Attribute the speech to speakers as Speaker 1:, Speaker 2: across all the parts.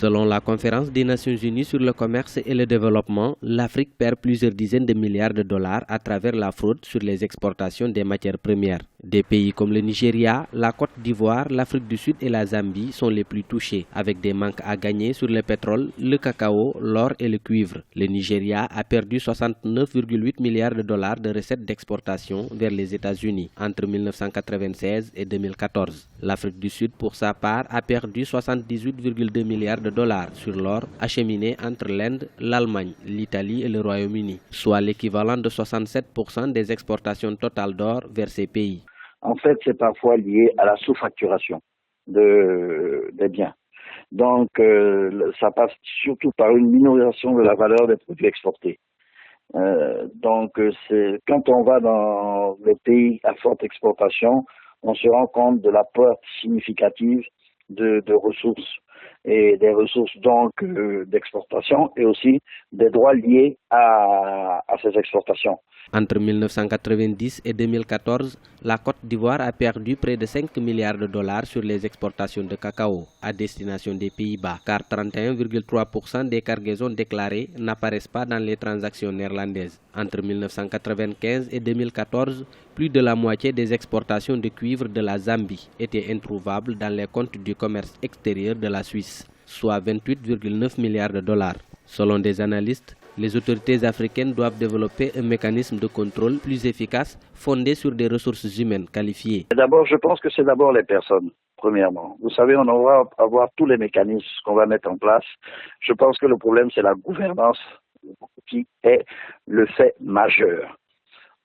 Speaker 1: Selon la conférence des Nations Unies sur le commerce et le développement, l'Afrique perd plusieurs dizaines de milliards de dollars à travers la fraude sur les exportations des matières premières. Des pays comme le Nigeria, la Côte d'Ivoire, l'Afrique du Sud et la Zambie sont les plus touchés, avec des manques à gagner sur le pétrole, le cacao, l'or et le cuivre. Le Nigeria a perdu 69,8 milliards de dollars de recettes d'exportation vers les États-Unis entre 1996 et 2014. L'Afrique du Sud, pour sa part, a perdu 78,2 milliards de dollars sur l'or acheminé entre l'Inde, l'Allemagne, l'Italie et le Royaume-Uni, soit l'équivalent de 67% des exportations totales d'or vers ces pays.
Speaker 2: En fait, c'est parfois lié à la sous-facturation des biens. Donc, ça passe surtout par une minoration de la valeur des produits exportés. Quand on va dans les pays à forte exportation, on se rend compte de la perte significative de ressources et des ressources donc d'exportation et aussi des droits liés à ces exportations.
Speaker 1: Entre 1990 et 2014, la Côte d'Ivoire a perdu près de 5 milliards de dollars sur les exportations de cacao à destination des Pays-Bas, car 31,3% des cargaisons déclarées n'apparaissent pas dans les transactions néerlandaises. Entre 1995 et 2014, plus de la moitié des exportations de cuivre de la Zambie étaient introuvables dans les comptes du commerce extérieur de la Suisse, soit 28,9 milliards de dollars. Selon des analystes, les autorités africaines doivent développer un mécanisme de contrôle plus efficace fondé sur des ressources humaines qualifiées.
Speaker 2: D'abord, je pense que c'est d'abord les personnes, premièrement. Vous savez, on va avoir tous les mécanismes qu'on va mettre en place. Je pense que le problème, c'est la gouvernance qui est le fait majeur.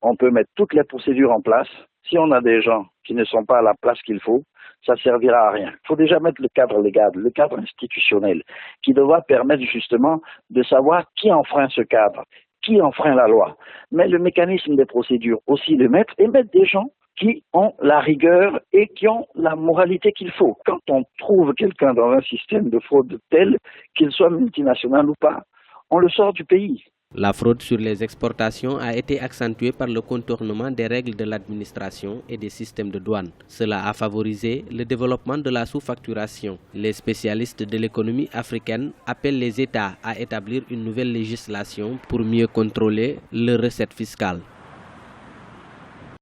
Speaker 2: On peut mettre toutes les procédures en place. Si on a des gens qui ne sont pas à la place qu'il faut, ça servira à rien. Il faut déjà mettre le cadre légal, le cadre institutionnel, qui devra permettre justement de savoir qui enfreint ce cadre, qui enfreint la loi. Mais le mécanisme des procédures aussi le mettre et mettre des gens qui ont la rigueur et qui ont la moralité qu'il faut. Quand on trouve quelqu'un dans un système de fraude tel, qu'il soit multinational ou pas, on le sort du pays.
Speaker 1: La fraude sur les exportations a été accentuée par le contournement des règles de l'administration et des systèmes de douane. Cela a favorisé le développement de la sous-facturation. Les spécialistes de l'économie africaine appellent les États à établir une nouvelle législation pour mieux contrôler leurs recettes fiscales.